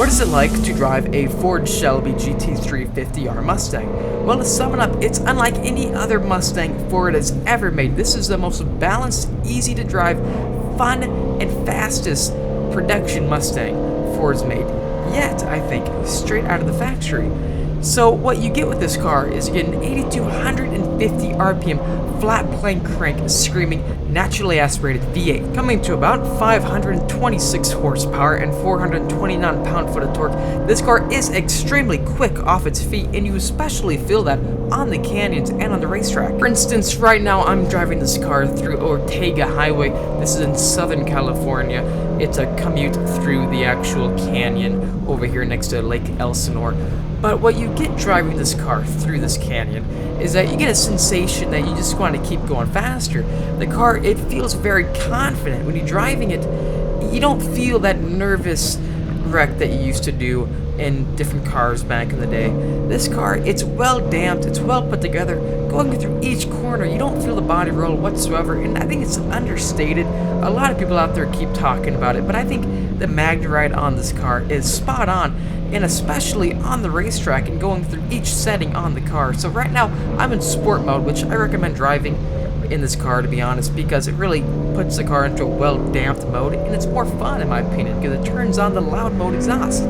What is it like to drive a Ford Shelby GT350R Mustang? Well, to sum it up, it's unlike any other Mustang Ford has ever made. This is the most balanced, easy to drive, fun, and fastest production Mustang Ford's made yet, I think, straight out of the factory. So what you get with this car is you get an 8,250 RPM flat plane crank screaming naturally aspirated V8 coming to about 526 horsepower and 429 pound-foot of torque. This car is extremely quick off its feet, and you especially feel that on the canyons and on the racetrack. For instance, right now I'm driving this car through Ortega Highway. This is in Southern California. It's a commute through the actual canyon over here next to Lake Elsinore. But what you get driving this car through this canyon is that you get a sensation that you just want to keep going faster. The car, it feels very confident. When you're driving it, you don't feel that nervous wreck that you used to do in different cars back in the day. This car, it's well damped, it's well put together. Going through each corner, you don't feel the body roll whatsoever, and I think it's understated. A lot of people out there keep talking about it, but I think the MagneRide on this car is spot on, and especially on the racetrack and going through each setting on the car. So right now, I'm in sport mode, which I recommend driving in this car, to be honest, because it really puts the car into a well-damped mode, and it's more fun in my opinion, because it turns on the loud mode exhaust.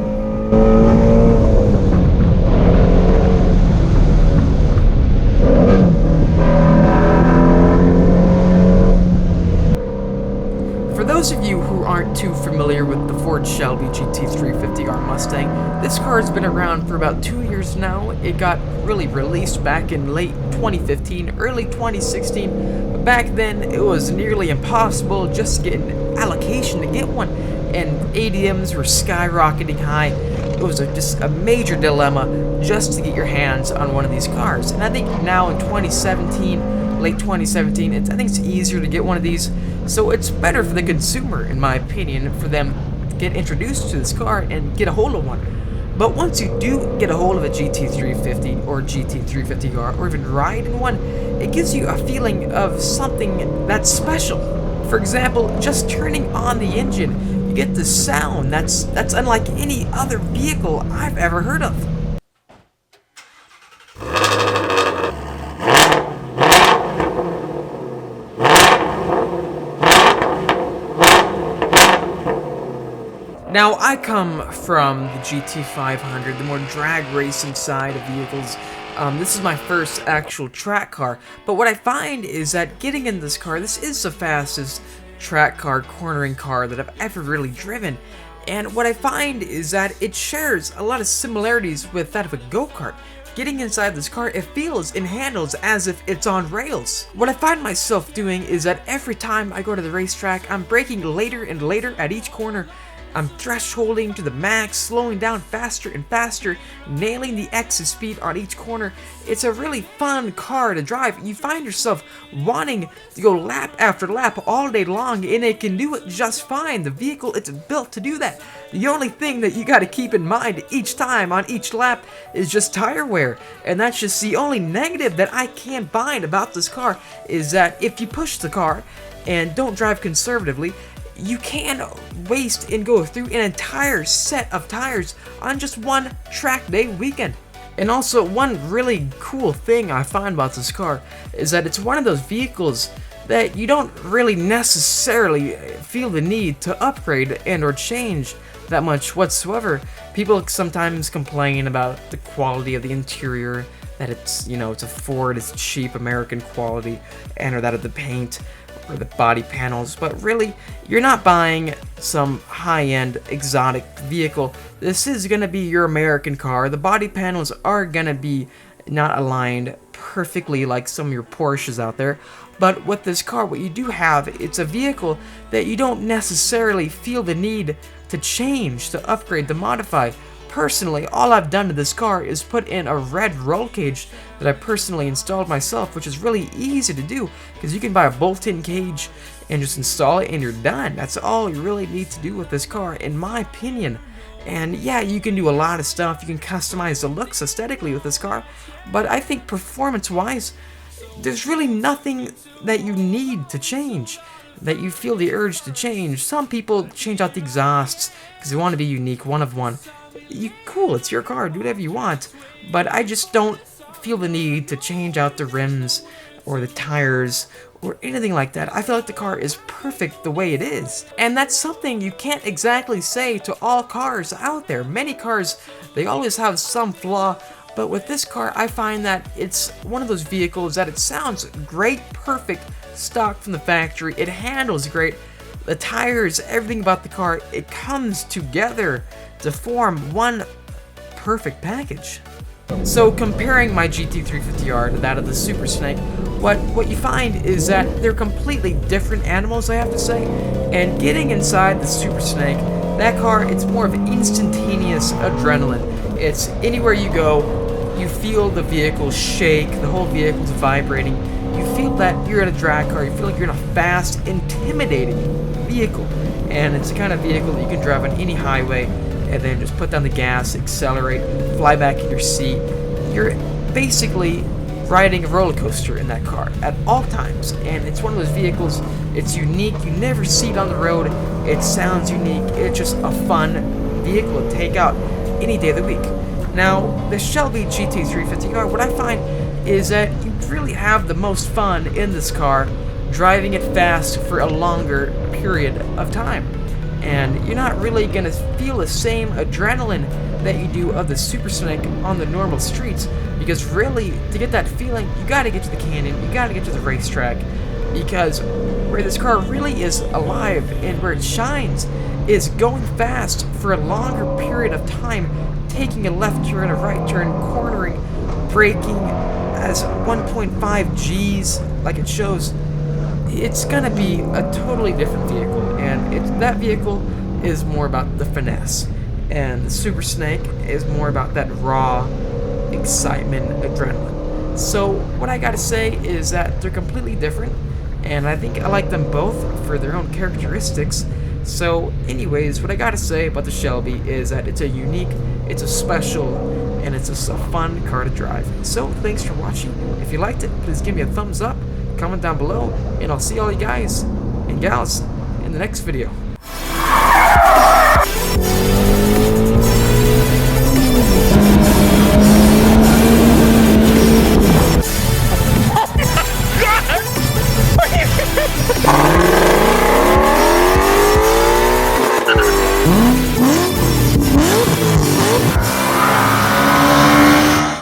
For those of you who aren't too familiar with the Ford Shelby GT350R Mustang, this car has been around for about 2 years now. It got really released back in late 2015, early 2016. But back then, it was nearly impossible just to get an allocation to get one, and ADMs were skyrocketing high. It was just a major dilemma just to get your hands on one of these cars. And I think now in 2017, late 2017, I think it's easier to get one of these. So it's better for the consumer, in my opinion, for them to get introduced to this car and get a hold of one. But once you do get a hold of a GT350 or GT350R, or even ride in one, it gives you a feeling of something that's special. For example, just turning on the engine, you get this sound that's unlike any other vehicle I've ever heard of. Now, I come from the GT500, the more drag racing side of vehicles. This is my first actual track car, but what I find is that getting in this car, this is the fastest track car, cornering car that I've ever really driven. And what I find is that it shares a lot of similarities with that of a go-kart. Getting inside this car, it feels and handles as if it's on rails. What I find myself doing is that every time I go to the racetrack, I'm braking later and later at each corner. I'm thresholding to the max, slowing down faster and faster, nailing the exit speed on each corner. It's a really fun car to drive. You find yourself wanting to go lap after lap all day long, and it can do it just fine. The vehicle, it's built to do that. The only thing that you got to keep in mind each time on each lap is just tire wear, and that's just the only negative that I can find about this car, is that if you push the car and don't drive conservatively, you can waste and go through an entire set of tires on just one track day weekend. And also, one really cool thing I find about this car is that it's one of those vehicles that you don't really necessarily feel the need to upgrade and or change that much whatsoever. People sometimes complain about the quality of the interior, that it's, it's a Ford, it's cheap American quality, and or that of the paint or the body panels, but really, you're not buying some high-end exotic vehicle. This is gonna be your American car. The body panels are gonna be not aligned perfectly like some of your Porsches out there, but with this car, what you do have, it's a vehicle that you don't necessarily feel the need to change, to upgrade, to modify. Personally, all I've done to this car is put in a red roll cage that I personally installed myself, which is really easy to do because you can buy a bolt-in cage and just install it and you're done. That's all you really need to do with this car, in my opinion. And yeah, you can do a lot of stuff. You can customize the looks aesthetically with this car, but I think performance-wise, there's really nothing that you need to change, that you feel the urge to change. Some people change out the exhausts because they want to be unique, one of one. cool, it's your car, do whatever you want. But I just don't feel the need to change out the rims or the tires or anything like that. I feel like the car is perfect the way it is. And that's something you can't exactly say to all cars out there. Many cars, they always have some flaw, but with this car, I find that it's one of those vehicles that it sounds great, perfect, stock from the factory. It handles great. The tires, everything about the car, it comes together to form one perfect package. So comparing my GT350R to that of the Super Snake, what you find is that they're completely different animals, I have to say. And getting inside the Super Snake, that car, it's more of instantaneous adrenaline. It's anywhere you go, you feel the vehicle shake, the whole vehicle's vibrating. You feel that you're in a drag car, you feel like you're in a fast, intimidating vehicle. And it's the kind of vehicle that you can drive on any highway and then just put down the gas, accelerate, fly back in your seat. You're basically riding a roller coaster in that car at all times, and it's one of those vehicles, it's unique, you never see it on the road, it sounds unique, it's just a fun vehicle to take out any day of the week. Now, the Shelby GT350R, what I find is that you really have the most fun in this car driving it fast for a longer period of time. And you're not really going to feel the same adrenaline that you do of the Super Snake on the normal streets, because really, to get that feeling, you got to get to the canyon, you got to get to the racetrack, because where this car really is alive and where it shines is going fast for a longer period of time, taking a left turn, a right turn, cornering, braking as 1.5 Gs like it shows. It's gonna be a totally different vehicle, and that vehicle is more about the finesse, and the Super Snake is more about that raw excitement, adrenaline. So what I gotta say is that they're completely different, and I think I like them both for their own characteristics. So anyways, what I gotta say about the Shelby is that it's a unique, it's a special, and it's just a fun car to drive. So thanks for watching. If you liked it, please give me a thumbs up, comment down below, and I'll see all you guys and gals in the next video.